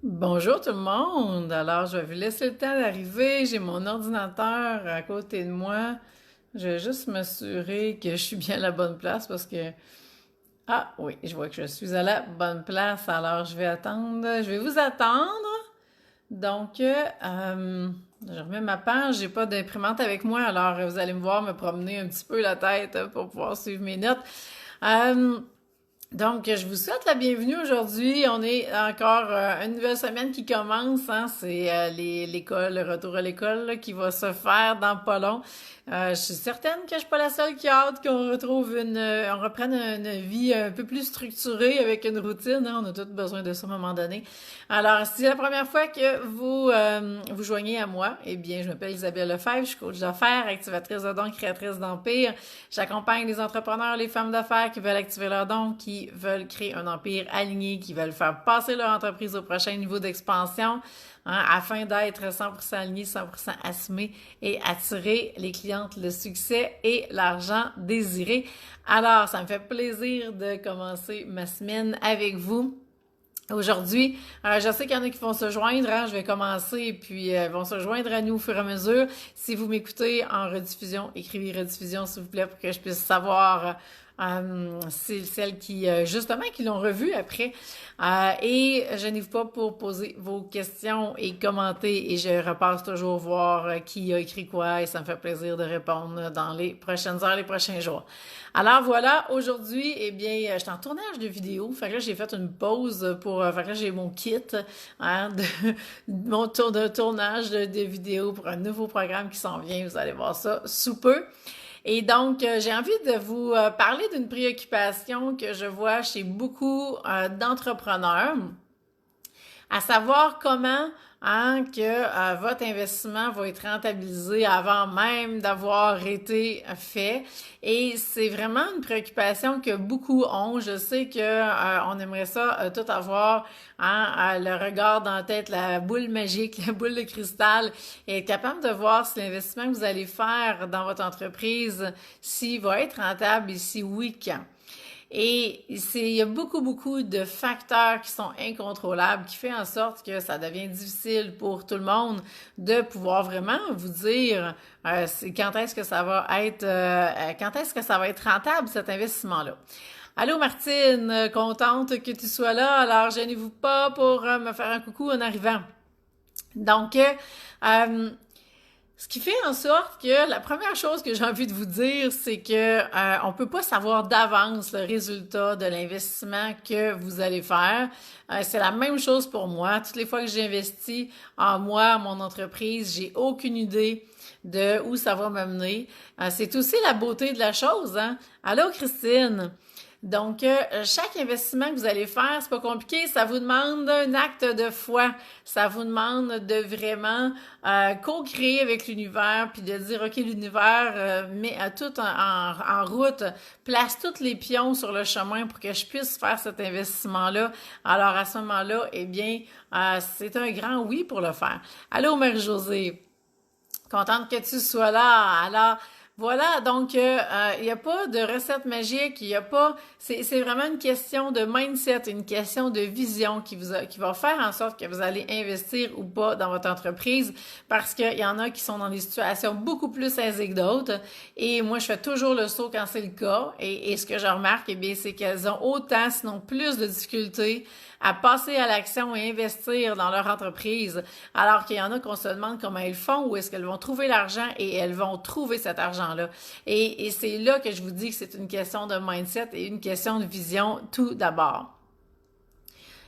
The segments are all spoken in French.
Bonjour tout le monde. Alors, je vais vous laisser le temps d'arriver. J'ai mon ordinateur à côté de moi. Je vais juste m'assurer que je suis bien à la bonne place parce que... Ah oui, je vois que je suis à la bonne place. Alors, je vais attendre. Je vais vous attendre. Donc, je remets ma page. J'ai pas d'imprimante avec moi. Alors, vous allez me voir me promener un petit peu la tête pour pouvoir suivre mes notes. Euh, donc, je vous souhaite la bienvenue aujourd'hui. On est encore une nouvelle semaine qui commence. Hein? C'est l'école, le retour à l'école là, qui va se faire dans pas long. Je suis certaine que je suis pas la seule qui a hâte qu'on retrouve on reprenne une vie un peu plus structurée avec une routine. Hein? On a tous besoin de ça à un moment donné. Alors, si c'est la première fois que vous joignez à moi, eh bien, je m'appelle Isabelle Lefebvre, je suis coach d'affaires, activatrice de dons, créatrice d'empire. J'accompagne les entrepreneurs, les femmes d'affaires qui veulent activer leurs dons, qui veulent créer un empire aligné, qui veulent faire passer leur entreprise au prochain niveau d'expansion, hein, afin d'être 100% aligné, 100% assumé et attirer les clientes, le succès et l'argent désiré. Alors, ça me fait plaisir de commencer ma semaine avec vous. Aujourd'hui, je sais qu'il y en a qui vont se joindre, hein, je vais commencer et puis vont se joindre à nous au fur et à mesure. Si vous m'écoutez en rediffusion, écrivez rediffusion s'il vous plaît pour que je puisse savoir c'est celles qui, justement, qui l'ont revu après. Et gênez-vous pas pour poser vos questions et commenter. Et je repasse toujours voir qui a écrit quoi et ça me fait plaisir de répondre dans les prochaines heures, les prochains jours. Alors voilà, aujourd'hui, eh bien, je suis en tournage de vidéo. Fait que là, j'ai fait une pause pour... fait que là, j'ai mon kit hein, mon tour de tournage de vidéo pour un nouveau programme qui s'en vient. Vous allez voir ça sous peu. Et donc, j'ai envie de vous parler d'une préoccupation que je vois chez beaucoup d'entrepreneurs, à savoir comment hein, que votre investissement va être rentabilisé avant même d'avoir été fait. Et c'est vraiment une préoccupation que beaucoup ont. Je sais que on aimerait ça tout avoir, hein, le regard dans la tête, la boule magique, la boule de cristal, et être capable de voir si l'investissement que vous allez faire dans votre entreprise, s'il va être rentable et si oui, quand. Et il y a beaucoup de facteurs qui sont incontrôlables, qui fait en sorte que ça devient difficile pour tout le monde de pouvoir vraiment vous dire quand est-ce que ça va être quand est-ce que ça va être rentable cet investissement-là. Allô Martine, contente que tu sois là. Alors gênez-vous pas pour me faire un coucou en arrivant. Donc ce qui fait en sorte que la première chose que j'ai envie de vous dire, c'est que on peut pas savoir d'avance le résultat de l'investissement que vous allez faire. C'est la même chose pour moi. Toutes les fois que j'investis en moi, en mon entreprise, j'ai aucune idée de où ça va m'amener. C'est aussi la beauté de la chose, hein? Allô Christine? Donc, chaque investissement que vous allez faire, c'est pas compliqué, ça vous demande un acte de foi. Ça vous demande de vraiment co-créer avec l'univers, puis de dire, OK, l'univers met tout en route, place tous les pions sur le chemin pour que je puisse faire cet investissement-là. Alors, à ce moment-là, eh bien, c'est un grand oui pour le faire. Allô, Marie-Josée, contente que tu sois là. Alors, voilà, donc il n'y a pas de recette magique, il y a pas, c'est vraiment une question de mindset, une question de vision qui va faire en sorte que vous allez investir ou pas dans votre entreprise, parce qu'il y en a qui sont dans des situations beaucoup plus aisées que d'autres, et moi je fais toujours le saut quand c'est le cas, et ce que je remarque, eh bien, c'est qu'elles ont autant, sinon plus de difficultés à passer à l'action et investir dans leur entreprise, alors qu'il y en a qu'on se demande comment elles font, où est-ce qu'elles vont trouver l'argent et elles vont trouver cet argent-là. Et c'est là que je vous dis que c'est une question de mindset et une question de vision tout d'abord.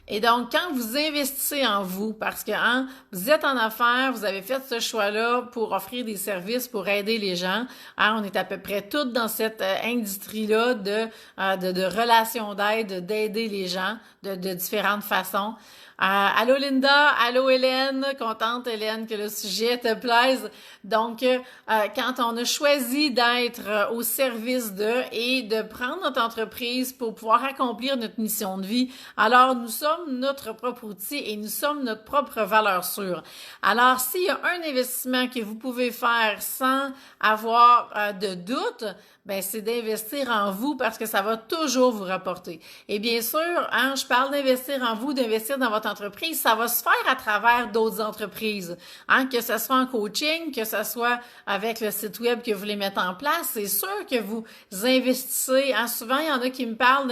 Et donc, quand vous investissez en vous, parce que hein, vous êtes en affaires, vous avez fait ce choix-là pour offrir des services, pour aider les gens, hein, on est à peu près toutes dans cette industrie-là de relations d'aide, d'aider les gens de différentes façons. Allô Linda, allô Hélène, contente Hélène que le sujet te plaise. Donc, quand on a choisi d'être au service et de prendre notre entreprise pour pouvoir accomplir notre mission de vie, alors nous sommes notre propre outil et nous sommes notre propre valeur sûre. Alors, s'il y a un investissement que vous pouvez faire sans avoir de doute, ben c'est d'investir en vous parce que ça va toujours vous rapporter. Et bien sûr, hein, je parle d'investir en vous, d'investir dans votre entreprise, ça va se faire à travers d'autres entreprises, hein, que ce soit en coaching, que ce soit avec le site web que vous voulez mettre en place. C'est sûr que vous investissez. Hein, souvent, il y en a qui me parlent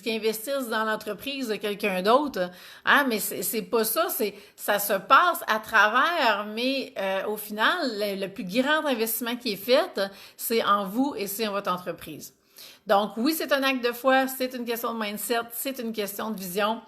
qui investissent dans l'entreprise de quelqu'un d'autre, hein, mais c'est pas ça. Ça se passe à travers, mais au final, le plus grand investissement qui est fait, c'est en vous et c'est en votre entreprise. Donc oui, c'est un acte de foi, c'est une question de mindset, c'est une question de vision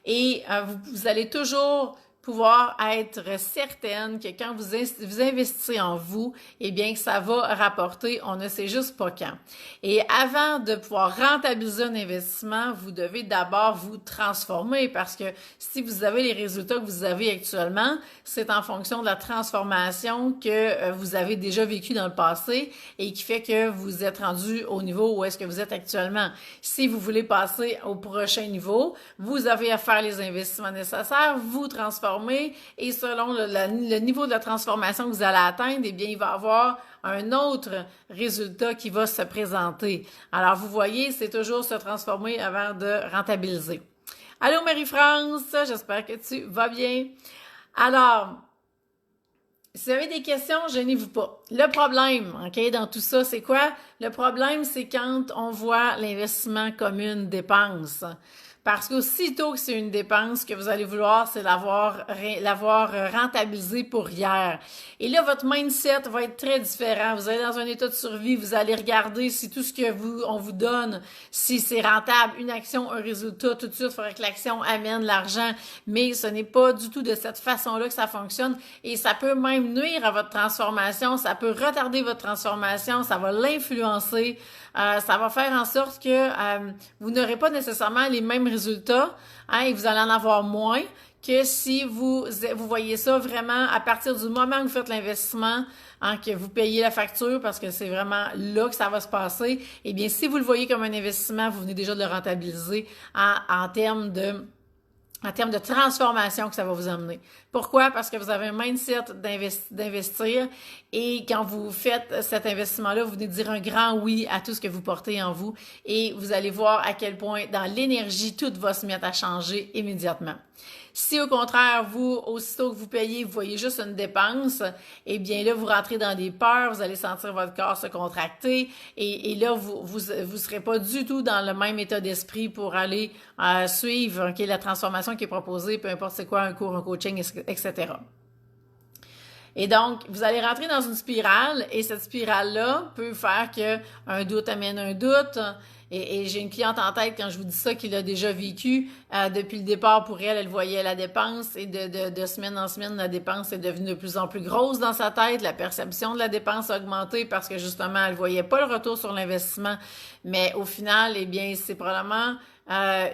et vous allez toujours pouvoir être certaine que quand vous investissez en vous, eh bien, que ça va rapporter, on ne sait juste pas quand. Et avant de pouvoir rentabiliser un investissement, vous devez d'abord vous transformer parce que si vous avez les résultats que vous avez actuellement, c'est en fonction de la transformation que vous avez déjà vécu dans le passé et qui fait que vous êtes rendu au niveau où est-ce que vous êtes actuellement. Si vous voulez passer au prochain niveau, vous avez à faire les investissements nécessaires, vous transformer et selon le niveau de la transformation que vous allez atteindre, eh bien, il va y avoir un autre résultat qui va se présenter. Alors, vous voyez, c'est toujours se transformer avant de rentabiliser. Allô, Marie-France, j'espère que tu vas bien. Alors, si vous avez des questions, gênez-vous pas. Le problème, OK, dans tout ça, c'est quoi? Le problème, c'est quand on voit l'investissement comme une dépense. Parce qu'aussitôt que c'est une dépense, ce que vous allez vouloir, c'est l'avoir rentabilisé pour hier. Et là, votre mindset va être très différent. Vous allez dans un état de survie, vous allez regarder si tout ce que on vous donne, si c'est rentable, une action, un résultat, tout de suite, il faudrait que l'action amène l'argent. Mais ce n'est pas du tout de cette façon-là que ça fonctionne. Et ça peut même nuire à votre transformation, ça peut retarder votre transformation, ça va l'influencer. Ça va faire en sorte que vous n'aurez pas nécessairement les mêmes résultats, hein, et vous allez en avoir moins que si vous voyez ça vraiment à partir du moment où vous faites l'investissement, hein, que vous payez la facture parce que c'est vraiment là que ça va se passer. Eh bien, si vous le voyez comme un investissement, vous venez déjà de le rentabiliser en termes de transformation que ça va vous amener. Pourquoi? Parce que vous avez un mindset d'investir et quand vous faites cet investissement-là, vous venez de dire un grand oui à tout ce que vous portez en vous et vous allez voir à quel point dans l'énergie, tout va se mettre à changer immédiatement. Si au contraire, vous, aussitôt que vous payez, vous voyez juste une dépense, eh bien là, vous rentrez dans des peurs, vous allez sentir votre corps se contracter et là, vous serez pas du tout dans le même état d'esprit pour aller suivre la transformation qui est proposée, peu importe c'est quoi, un cours, un coaching, etc. Et donc, vous allez rentrer dans une spirale et cette spirale-là peut faire qu'un doute amène un doute. Et j'ai une cliente en tête quand je vous dis ça qui l'a déjà vécu. Depuis le départ, pour elle, elle voyait la dépense et de semaine en semaine, la dépense est devenue de plus en plus grosse dans sa tête. La perception de la dépense a augmenté parce que justement, elle voyait pas le retour sur l'investissement. Mais au final, eh bien, c'est probablement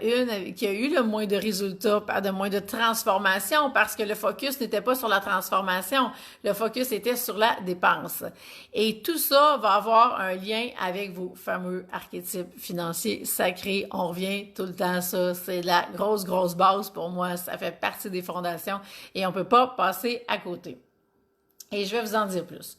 une qui a eu le moins de résultats, de moins de transformation parce que le focus n'était pas sur la transformation, le focus était sur la dépense. Et tout ça va avoir un lien avec vos fameux archétypes financiers sacrés. On revient tout le temps à ça, c'est la grosse base pour moi, ça fait partie des fondations et on peut pas passer à côté. Et je vais vous en dire plus.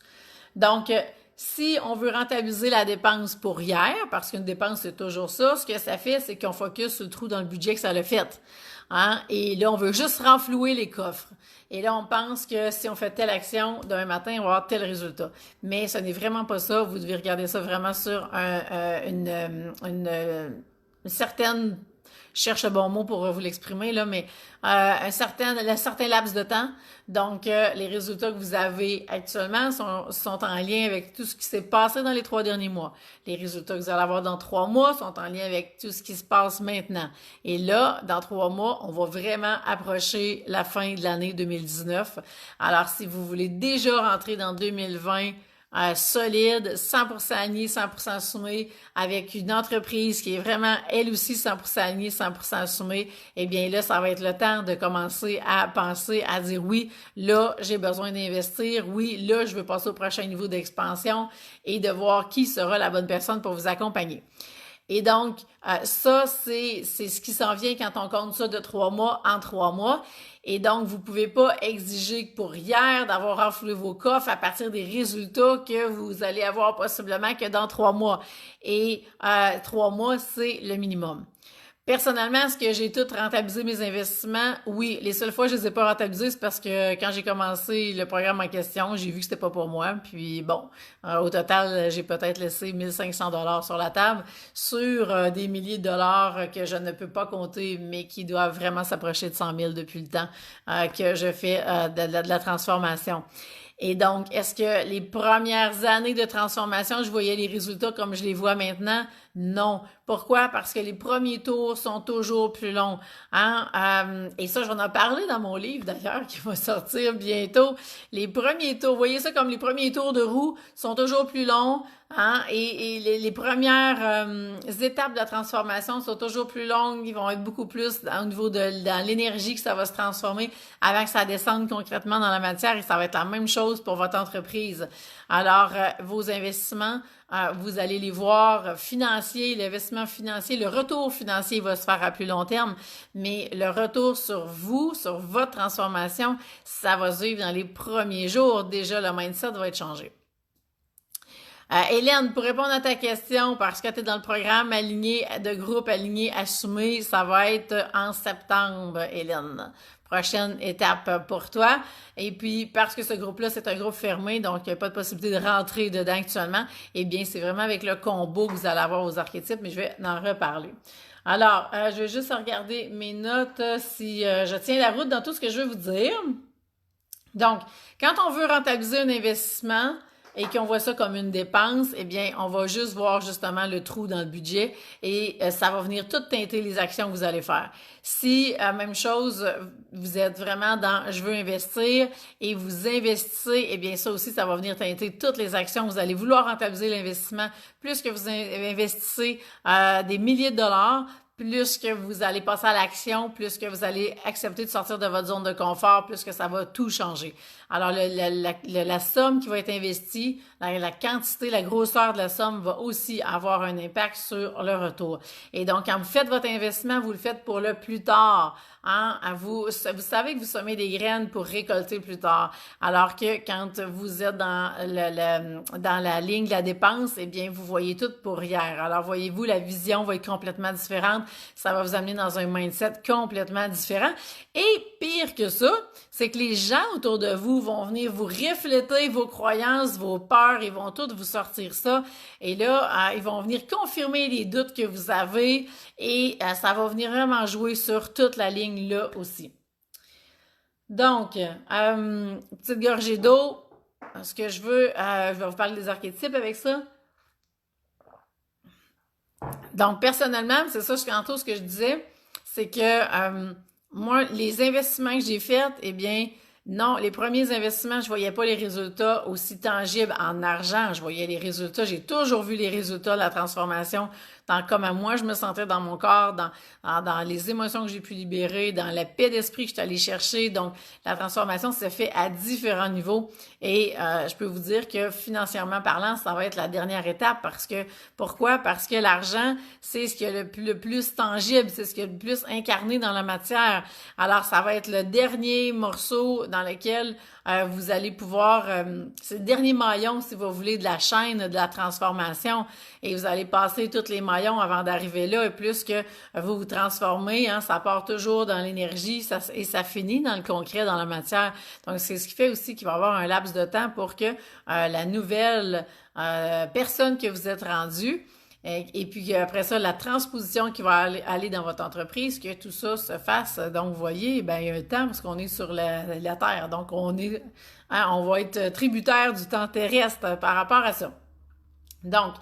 Donc, si on veut rentabiliser la dépense pour hier, parce qu'une dépense, c'est toujours ça, ce que ça fait, c'est qu'on focus sur le trou dans le budget que ça l'a fait. Hein? Et là, on veut juste renflouer les coffres. Et là, on pense que si on fait telle action, demain matin, on va avoir tel résultat. Mais ce n'est vraiment pas ça. Vous devez regarder ça vraiment sur une certaine... Je cherche le bon mot pour vous l'exprimer, là, mais un certain laps de temps. Donc, les résultats que vous avez actuellement sont en lien avec tout ce qui s'est passé dans les 3 derniers mois. Les résultats que vous allez avoir dans 3 mois sont en lien avec tout ce qui se passe maintenant. Et là, dans 3 mois, on va vraiment approcher la fin de l'année 2019. Alors, si vous voulez déjà rentrer dans 2020, solide, 100% aligné, 100% assumé, avec une entreprise qui est vraiment, elle aussi, 100% alignée, 100% assumée, eh bien là, ça va être le temps de commencer à penser, à dire oui, là, j'ai besoin d'investir, oui, là, je veux passer au prochain niveau d'expansion et de voir qui sera la bonne personne pour vous accompagner. Et donc, ça, c'est ce qui s'en vient quand on compte ça de 3 mois en 3 mois. Et donc, vous pouvez pas exiger pour hier d'avoir renfloué vos coffres à partir des résultats que vous allez avoir possiblement que dans 3 mois. Et 3 mois, c'est le minimum. Personnellement, est-ce que j'ai tout rentabilisé mes investissements? Oui. Les seules fois que je les ai pas rentabilisés, c'est parce que quand j'ai commencé le programme en question, j'ai vu que c'était pas pour moi. Puis bon, au total, j'ai peut-être laissé 1500 $ sur la table sur des milliers de dollars que je ne peux pas compter, mais qui doivent vraiment s'approcher de 100 000 depuis le temps que je fais de la transformation. Et donc, est-ce que les premières années de transformation, je voyais les résultats comme je les vois maintenant? Non. Pourquoi? Parce que les premiers tours sont toujours plus longs. Hein? Et ça, je vais en parler dans mon livre d'ailleurs, qui va sortir bientôt. Les premiers tours, vous voyez ça comme les premiers tours de roue sont toujours plus longs. Hein? Et les premières étapes de la transformation sont toujours plus longues. Ils vont être beaucoup plus au niveau dans l'énergie que ça va se transformer avant que ça descende concrètement dans la matière. Et ça va être la même chose pour votre entreprise. Alors, vos investissements, vous allez les voir financiers, l'investissement financier, le retour financier va se faire à plus long terme, mais le retour sur vous, sur votre transformation, ça va se vivre dans les premiers jours. Déjà, le mindset va être changé. Hélène, pour répondre à ta question, parce que tu es dans le programme aligné de groupe aligné assumé, ça va être en septembre, Hélène. Prochaine étape pour toi. Et puis, parce que ce groupe-là, c'est un groupe fermé, donc il n'y a pas de possibilité de rentrer dedans actuellement, eh bien, c'est vraiment avec le combo que vous allez avoir aux archétypes, mais je vais en reparler. Alors, je vais juste regarder mes notes si je tiens la route dans tout ce que je veux vous dire. Donc, quand on veut rentabiliser un investissement, et qu'on voit ça comme une dépense, eh bien, on va juste voir justement le trou dans le budget et ça va venir tout teinter les actions que vous allez faire. Si, même chose, vous êtes vraiment dans « je veux investir » et vous investissez, eh bien, ça aussi, ça va venir teinter toutes les actions. Vous allez vouloir rentabiliser l'investissement. Plus que vous investissez des milliers de dollars, plus que vous allez passer à l'action, plus que vous allez accepter de sortir de votre zone de confort, plus que ça va tout changer. Alors, la somme qui va être investie, la quantité, la grosseur de la somme va aussi avoir un impact sur le retour. Et donc, quand vous faites votre investissement, vous le faites pour le plus tard. Hein? Vous savez que vous semez des graines pour récolter plus tard. Alors que quand vous êtes dans la ligne de la dépense, eh bien, vous voyez tout pour hier. Alors, voyez-vous, la vision va être complètement différente. Ça va vous amener dans un mindset complètement différent. Et pire que ça, c'est que les gens autour de vous vont venir vous refléter vos croyances, vos peurs, ils vont tous vous sortir ça. Et là, ils vont venir confirmer les doutes que vous avez et ça va venir vraiment jouer sur toute la ligne là aussi. Donc, petite gorgée d'eau. Ce que je veux, je vais vous parler des archétypes avec ça. Donc, personnellement, c'est ça tantôt ce que je disais, c'est que moi, les investissements que j'ai faits, eh bien, non, les premiers investissements, je voyais pas les résultats aussi tangibles en argent. Je voyais les résultats, j'ai toujours vu les résultats de la transformation dans comment moi je me sentais dans mon corps, dans les émotions que j'ai pu libérer, dans la paix d'esprit que je suis allée chercher. Donc, la transformation s'est fait à différents niveaux et je peux vous dire que financièrement parlant, ça va être la dernière étape parce que, pourquoi? Parce que l'argent, c'est ce qui est le plus tangible, c'est ce qui est le plus incarné dans la matière. Alors, ça va être le dernier morceau dans lequel vous allez pouvoir, c'est le dernier maillon, si vous voulez, de la chaîne de la transformation et vous allez passer tous les maillons avant d'arriver là et plus que vous vous transformez, hein, ça part toujours dans l'énergie et ça finit dans le concret, dans la matière. Donc, c'est ce qui fait aussi qu'il va y avoir un laps de temps pour que la nouvelle personne que vous êtes rendue et puis après ça, la transposition qui va aller dans votre entreprise, que tout ça se fasse. Donc, vous voyez, ben, il y a un temps parce qu'on est sur la Terre. Donc, on va être tributaire du temps terrestre par rapport à ça. Donc,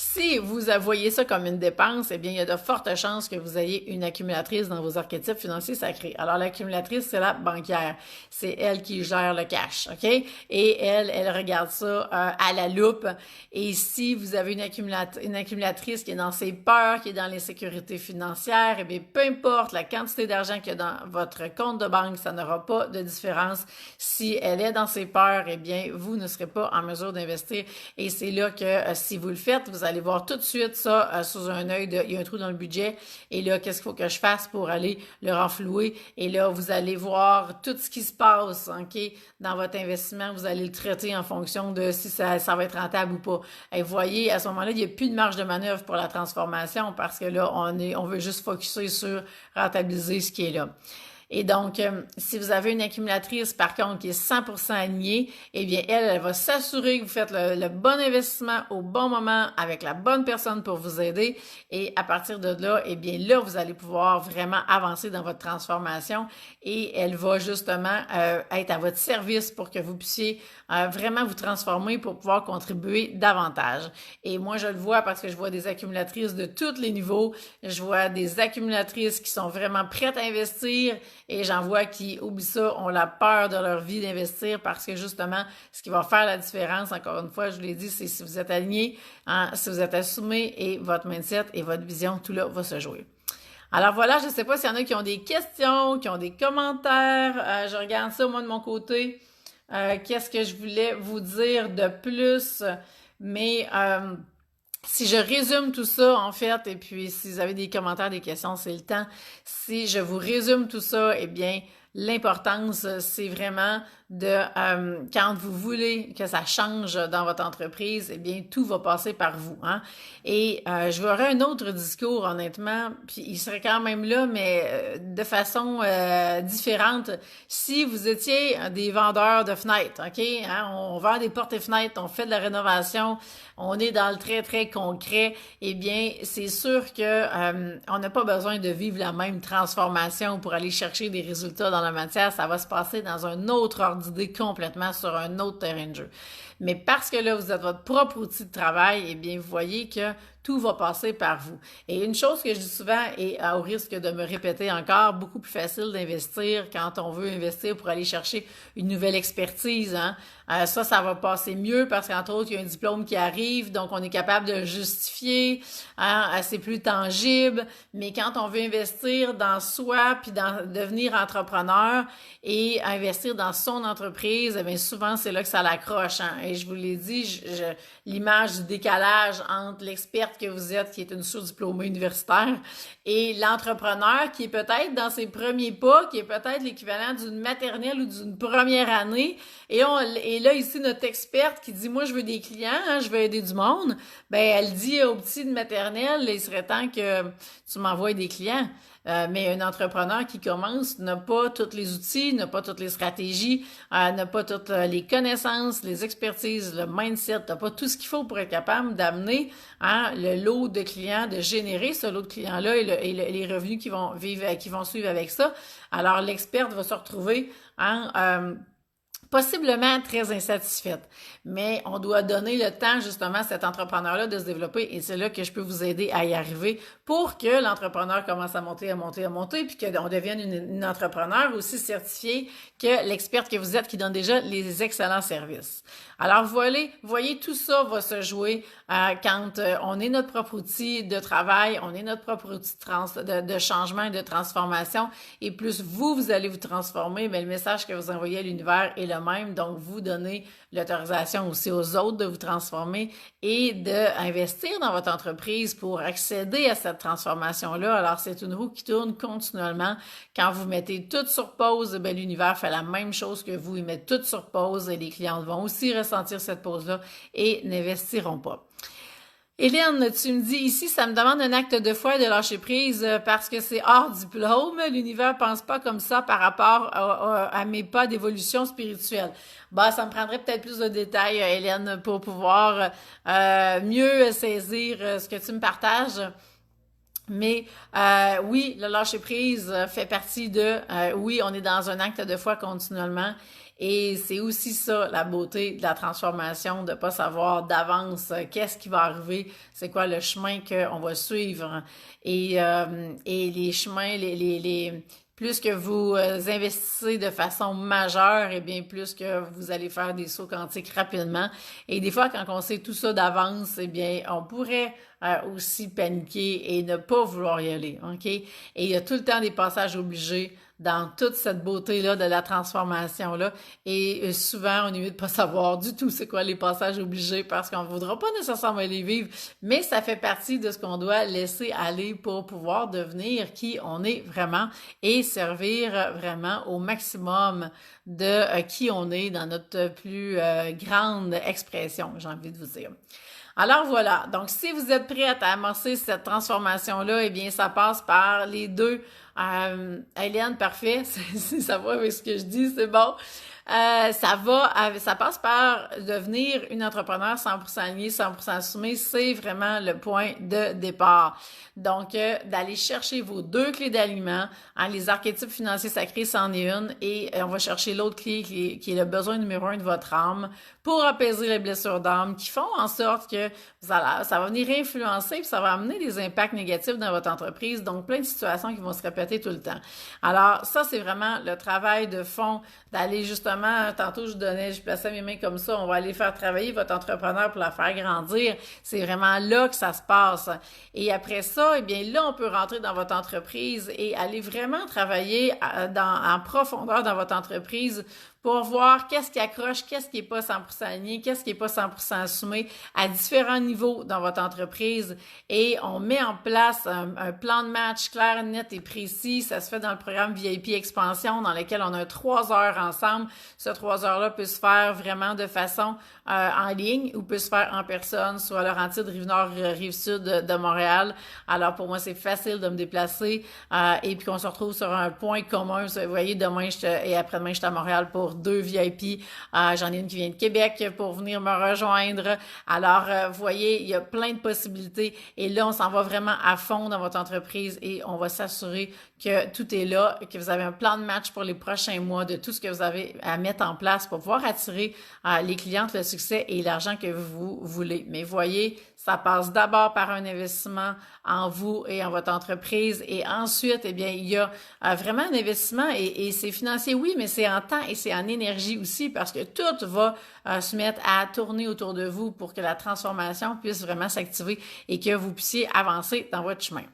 si vous voyez ça comme une dépense, eh bien, il y a de fortes chances que vous ayez une accumulatrice dans vos archétypes financiers sacrés. Alors, l'accumulatrice, c'est la banquière. C'est elle qui gère le cash, OK? Et elle regarde ça à la loupe. Et si vous avez une accumulatrice qui est dans ses peurs, qui est dans l'insécurité financière, eh bien, peu importe la quantité d'argent qu'il y a dans votre compte de banque, ça n'aura pas de différence. Si elle est dans ses peurs, eh bien, vous ne serez pas en mesure d'investir. Et c'est là que si vous le faites, vous allez voir tout de suite ça sous un œil il y a un trou dans le budget, et là, qu'est-ce qu'il faut que je fasse pour aller le renflouer, et là, vous allez voir tout ce qui se passe, OK, dans votre investissement, vous allez le traiter en fonction de si ça va être rentable ou pas. Et vous voyez, à ce moment-là, il n'y a plus de marge de manœuvre pour la transformation parce que là, on veut juste focuser sur rentabiliser ce qui est là. Et donc, si vous avez une accumulatrice, par contre, qui est 100% alignée, eh bien, elle va s'assurer que vous faites le bon investissement au bon moment avec la bonne personne pour vous aider. Et à partir de là, eh bien, là, vous allez pouvoir vraiment avancer dans votre transformation et elle va justement être à votre service pour que vous puissiez vraiment vous transformer pour pouvoir contribuer davantage. Et moi, je le vois parce que je vois des accumulatrices de tous les niveaux. Je vois des accumulatrices qui sont vraiment prêtes à investir. Et j'en vois qui oublient ça, ont la peur de leur vie d'investir parce que justement, ce qui va faire la différence, encore une fois, je vous l'ai dit, c'est si vous êtes aligné, hein, si vous êtes assumé et votre mindset et votre vision, tout là va se jouer. Alors voilà, je ne sais pas s'il y en a qui ont des questions, qui ont des commentaires. Je regarde ça, moi, de mon côté. Qu'est-ce que je voulais vous dire de plus? Mais si je résume tout ça, en fait, et puis si vous avez des commentaires, des questions, c'est le temps. Si je vous résume tout ça, eh bien, l'importance, c'est vraiment de, quand vous voulez que ça change dans votre entreprise, eh bien, tout va passer par vous, hein. Et je verrais un autre discours, honnêtement, puis il serait quand même là, mais de façon différente. Si vous étiez des vendeurs de fenêtres, OK? Hein, on vend des portes et fenêtres, on fait de la rénovation, on est dans le très, très concret, eh bien, c'est sûr que on n'a pas besoin de vivre la même transformation pour aller chercher des résultats dans la matière. Ça va se passer dans un autre ordre d'idée complètement sur un autre terrain de jeu. Mais parce que là, vous êtes votre propre outil de travail, eh bien, vous voyez que tout va passer par vous. Et une chose que je dis souvent, et au risque de me répéter encore, beaucoup plus facile d'investir quand on veut investir pour aller chercher une nouvelle expertise, hein. Ça va passer mieux parce qu'entre autres, il y a un diplôme qui arrive, donc on est capable de le justifier, hein, c'est plus tangible. Mais quand on veut investir dans soi, puis dans devenir entrepreneur et investir dans son entreprise, eh bien souvent, c'est là que ça l'accroche, hein. Et je vous l'ai dit, l'image du décalage entre l'experte que vous êtes, qui est une sous-diplômée universitaire, et l'entrepreneur qui est peut-être dans ses premiers pas, qui est peut-être l'équivalent d'une maternelle ou d'une première année, et là, ici, notre experte qui dit, moi, je veux des clients, hein, je veux aider du monde, ben elle dit au petit de maternelle, il serait temps que tu m'envoies des clients. Mais un entrepreneur qui commence n'a pas tous les outils, n'a pas toutes les stratégies, n'a pas toutes les connaissances, les expertises, le mindset, n'a pas tout ce qu'il faut pour être capable d'amener, hein, le lot de clients, de générer ce lot de clients-là et les revenus qui vont suivre avec ça. Alors, l'experte va se retrouver possiblement très insatisfaite. Mais on doit donner le temps justement à cet entrepreneur-là de se développer et c'est là que je peux vous aider à y arriver pour que l'entrepreneur commence à monter, puis qu'on devienne une entrepreneur aussi certifiée que l'experte que vous êtes qui donne déjà les excellents services. Alors voyez, tout ça va se jouer quand on est notre propre outil de travail, on est notre propre outil de changement et de transformation et plus vous allez vous transformer, mais le message que vous envoyez à l'univers est le même, donc vous donnez l'autorisation aussi aux autres de vous transformer et d'investir dans votre entreprise pour accéder à cette transformation-là. Alors, c'est une roue qui tourne continuellement. Quand vous mettez tout sur pause, ben, l'univers fait la même chose que vous. Il met tout sur pause et les clients vont aussi ressentir cette pause-là et n'investiront pas. Hélène, tu me dis ici, ça me demande un acte de foi et de lâcher prise parce que c'est hors diplôme. L'univers pense pas comme ça par rapport à mes pas d'évolution spirituelle. Bah, ça me prendrait peut-être plus de détails, Hélène, pour pouvoir mieux saisir ce que tu me partages. Mais oui, le lâcher prise fait partie oui, on est dans un acte de foi continuellement. Et c'est aussi ça, la beauté de la transformation, de pas savoir d'avance qu'est-ce qui va arriver, c'est quoi le chemin qu'on va suivre. Et les chemins, plus que vous investissez de façon majeure, et bien plus que vous allez faire des sauts quantiques rapidement. Et des fois, quand on sait tout ça d'avance, eh bien, on pourrait aussi paniquer et ne pas vouloir y aller, OK? Et il y a tout le temps des passages obligés dans toute cette beauté-là de la transformation-là. Et souvent, on est mieux de pas savoir du tout c'est quoi les passages obligés parce qu'on ne voudra pas nécessairement les vivre, mais ça fait partie de ce qu'on doit laisser aller pour pouvoir devenir qui on est vraiment et servir vraiment au maximum de qui on est dans notre plus grande expression, j'ai envie de vous dire. Alors voilà, donc si vous êtes prête à amorcer cette transformation-là, eh bien ça passe par les deux. Eliane, parfait, ça va avec ce que je dis, c'est bon. Ça passe par devenir une entrepreneur 100% alignée, 100% assumée, c'est vraiment le point de départ. Donc, d'aller chercher vos deux clés d'alignement, les archétypes financiers sacrés, c'en est une, et on va chercher l'autre clé qui est le besoin numéro 1 de votre âme pour apaiser les blessures d'âme qui font en sorte que ça va venir influencer puis ça va amener des impacts négatifs dans votre entreprise, donc plein de situations qui vont se répéter tout le temps. Alors, ça, c'est vraiment le travail de fond d'aller justement, tantôt je plaçais mes mains comme ça, on va aller faire travailler votre entrepreneur pour la faire grandir. C'est vraiment là que ça se passe. Et après ça, eh bien là, on peut rentrer dans votre entreprise et aller vraiment travailler en profondeur dans votre entreprise pour voir qu'est-ce qui accroche, qu'est-ce qui est pas 100% aligné, qu'est-ce qui est pas 100% assumé à différents niveaux dans votre entreprise et on met en place un plan de match clair, net et précis. Ça se fait dans le programme VIP Expansion dans lequel on a 3 heures ensemble. Ce 3 heures-là peut se faire vraiment de façon en ligne ou peut se faire en personne, soit à Laurentide, Rive-Nord, Rive-Sud de Montréal. Alors pour moi, c'est facile de me déplacer et puis qu'on se retrouve sur un point commun. Vous voyez, demain et après-demain, je suis à Montréal pour 2 VIP. J'en ai une qui vient de Québec pour venir me rejoindre. Alors, vous voyez, il y a plein de possibilités. Et là, on s'en va vraiment à fond dans votre entreprise et on va s'assurer que tout est là, que vous avez un plan de match pour les prochains mois de tout ce que vous avez à mettre en place pour pouvoir attirer les clientes, le succès et l'argent que vous voulez. Mais voyez, ça passe d'abord par un investissement en vous et en votre entreprise et ensuite, eh bien, il y a vraiment un investissement et c'est financier, oui, mais c'est en temps et c'est en énergie aussi parce que tout va se mettre à tourner autour de vous pour que la transformation puisse vraiment s'activer et que vous puissiez avancer dans votre chemin.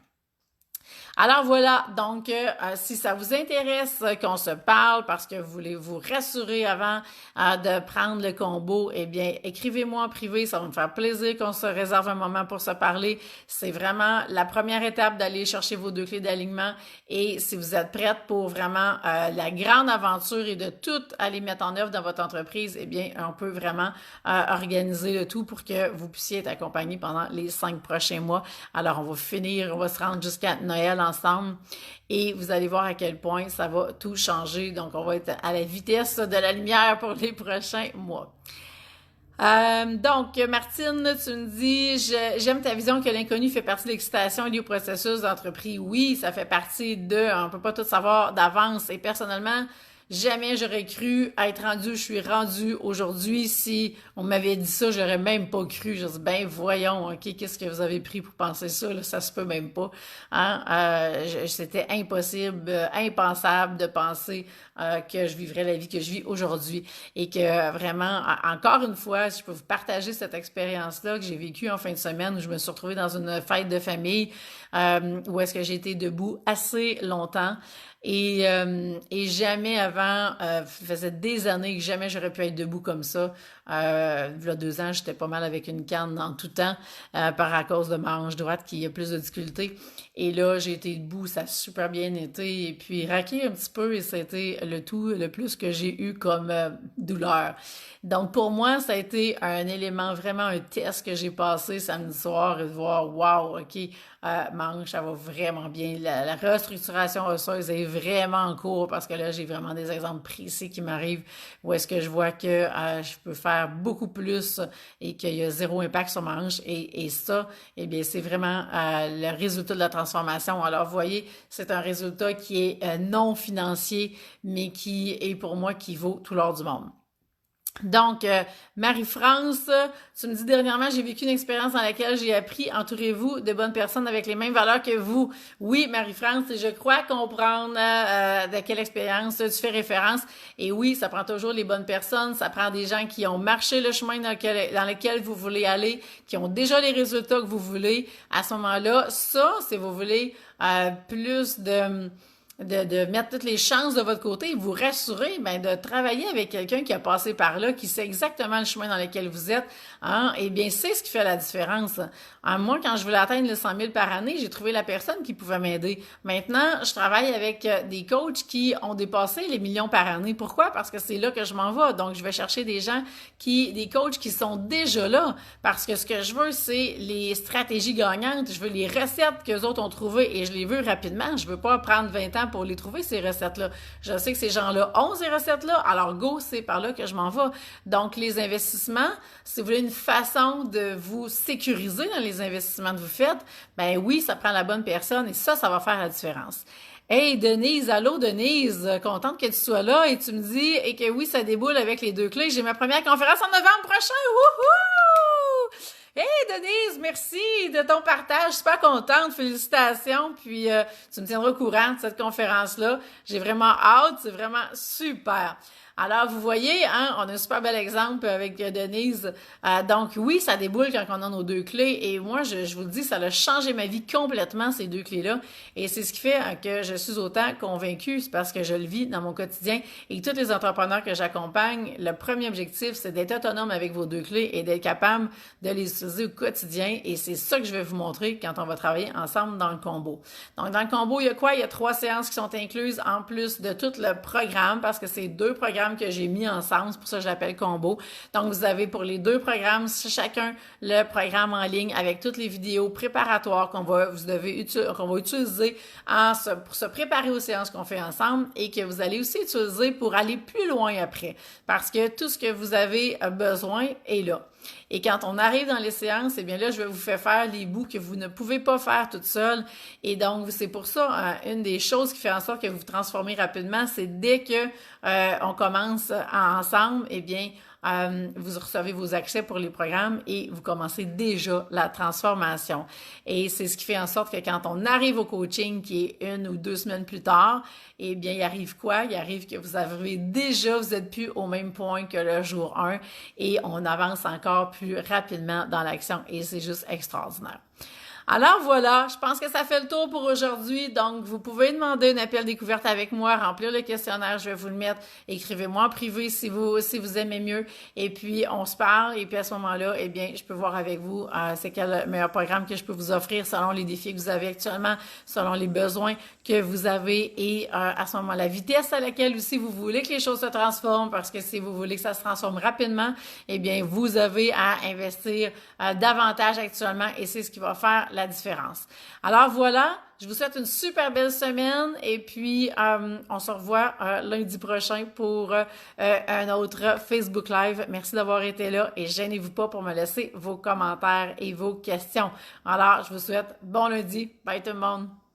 Alors voilà, donc si ça vous intéresse qu'on se parle parce que vous voulez vous rassurer avant de prendre le combo, eh bien, écrivez-moi en privé, ça va me faire plaisir qu'on se réserve un moment pour se parler. C'est vraiment la première étape d'aller chercher vos 2 clés d'alignement et si vous êtes prête pour vraiment la grande aventure et de tout aller mettre en œuvre dans votre entreprise, eh bien, on peut vraiment organiser le tout pour que vous puissiez être accompagné pendant les 5 prochains mois. Alors, on va se rendre jusqu'à Noël ensemble et vous allez voir à quel point ça va tout changer. Donc, on va être à la vitesse de la lumière pour les prochains mois. Donc, Martine, tu me dis, j'aime ta vision que l'inconnu fait partie de l'excitation liée au processus d'entreprise. Oui, ça fait partie on peut pas tout savoir d'avance et personnellement, jamais j'aurais cru être rendu, je suis rendu aujourd'hui. Si on m'avait dit ça, j'aurais même pas cru. Je dis, ben voyons, ok, qu'est-ce que vous avez pris pour penser ça? Là, ça se peut même pas. Hein? C'était impossible, impensable de penser que je vivrais la vie que je vis aujourd'hui. Et que vraiment, encore une fois, si je peux vous partager cette expérience-là que j'ai vécue en fin de semaine où je me suis retrouvée dans une fête de famille où est-ce que j'ai été debout assez longtemps. Et jamais avant, faisait des années que jamais j'aurais pu être debout comme ça. Il y a 2 ans, j'étais pas mal avec une canne en tout temps à cause de ma hanche droite qui a plus de difficultés. Et là, j'ai été debout, ça a super bien été. Et puis, raqué un petit peu et c'était le plus que j'ai eu comme douleur. Donc, pour moi, ça a été un élément, vraiment un test que j'ai passé samedi soir et de voir, wow, OK, ma hanche, ça va vraiment bien. La restructuration osseuse est vraiment en cours parce que là, j'ai vraiment des exemples précis qui m'arrivent où est-ce que je vois que je peux faire beaucoup plus et qu'il y a 0 impact sur ma hanche. Et ça, eh bien, c'est vraiment le résultat de la transformation. Alors, vous voyez, c'est un résultat qui est non financier, mais qui est pour moi qui vaut tout l'or du monde. Donc, Marie-France, tu me dis dernièrement, j'ai vécu une expérience dans laquelle j'ai appris, entourez-vous de bonnes personnes avec les mêmes valeurs que vous. Oui, Marie-France, je crois comprendre de quelle expérience tu fais référence. Et oui, ça prend toujours les bonnes personnes, ça prend des gens qui ont marché le chemin dans lequel vous voulez aller, qui ont déjà les résultats que vous voulez. À ce moment-là, ça, si vous voulez plus de de mettre toutes les chances de votre côté et vous rassurer, ben, de travailler avec quelqu'un qui a passé par là, qui sait exactement le chemin dans lequel vous êtes, hein, eh bien, c'est ce qui fait la différence. Hein, moi, quand je voulais atteindre les 100 000 par année, j'ai trouvé la personne qui pouvait m'aider. Maintenant, je travaille avec des coachs qui ont dépassé les millions par année. Pourquoi? Parce que c'est là que je m'en vais. Donc, je vais chercher des coachs qui sont déjà là. Parce que ce que je veux, c'est les stratégies gagnantes. Je veux les recettes que les autres ont trouvées et je les veux rapidement. Je veux pas prendre 20 ans pour les trouver, ces recettes-là. Je sais que ces gens-là ont ces recettes-là, alors go, c'est par là que je m'en vais. Donc, les investissements, si vous voulez une façon de vous sécuriser dans les investissements que vous faites, ben oui, ça prend la bonne personne et ça va faire la différence. Hey Denise, allô Denise, contente que tu sois là et tu me dis et que oui, ça déboule avec les 2 clés. J'ai ma première conférence en novembre prochain. Wouhou! Hey Denise, merci de ton partage, super contente, félicitations, puis tu me tiendras au courant de cette conférence-là. J'ai vraiment hâte, c'est vraiment super. Alors, vous voyez, hein, on a un super bel exemple avec Denise. Donc, oui, ça déboule quand on a nos 2 clés. Et moi, je vous le dis, ça a changé ma vie complètement, ces 2 clés-là. Et c'est ce qui fait que je suis autant convaincue. C'est parce que je le vis dans mon quotidien. Et tous les entrepreneurs que j'accompagne, le premier objectif, c'est d'être autonome avec vos 2 clés et d'être capable de les utiliser au quotidien. Et c'est ça que je vais vous montrer quand on va travailler ensemble dans le combo. Donc, dans le combo, il y a quoi? Il y a 3 séances qui sont incluses en plus de tout le programme parce que c'est 2 programmes que j'ai mis ensemble, c'est pour ça que je l'appelle combo. Donc, vous avez pour les 2 programmes, chacun le programme en ligne avec toutes les vidéos préparatoires qu'on va utiliser pour se préparer aux séances qu'on fait ensemble et que vous allez aussi utiliser pour aller plus loin après. Parce que tout ce que vous avez besoin est là. Et quand on arrive dans les séances, eh bien là, je vais vous faire les bouts que vous ne pouvez pas faire toute seule. Et donc, c'est pour ça, une des choses qui fait en sorte que vous vous transformez rapidement, c'est dès que on commence ensemble, eh bien, vous recevez vos accès pour les programmes et vous commencez déjà la transformation. Et c'est ce qui fait en sorte que quand on arrive au coaching, qui est 1 ou 2 semaines plus tard, eh bien, il arrive quoi? Il arrive que vous êtes plus au même point que le jour 1 et on avance encore plus rapidement dans l'action et c'est juste extraordinaire. Alors voilà, je pense que ça fait le tour pour aujourd'hui. Donc, vous pouvez demander un appel découverte avec moi, remplir le questionnaire, je vais vous le mettre. Écrivez-moi en privé si vous aimez mieux. Et puis, on se parle. Et puis, à ce moment-là, eh bien, je peux voir avec vous c'est quel meilleur programme que je peux vous offrir selon les défis que vous avez actuellement, selon les besoins que vous avez et à ce moment, la vitesse à laquelle aussi vous voulez que les choses se transforment parce que si vous voulez que ça se transforme rapidement, eh bien, vous avez à investir davantage actuellement et c'est ce qui va faire la différence. Alors voilà, je vous souhaite une super belle semaine et puis on se revoit lundi prochain pour un autre Facebook Live. Merci d'avoir été là et gênez-vous pas pour me laisser vos commentaires et vos questions. Alors, je vous souhaite bon lundi. Bye tout le monde!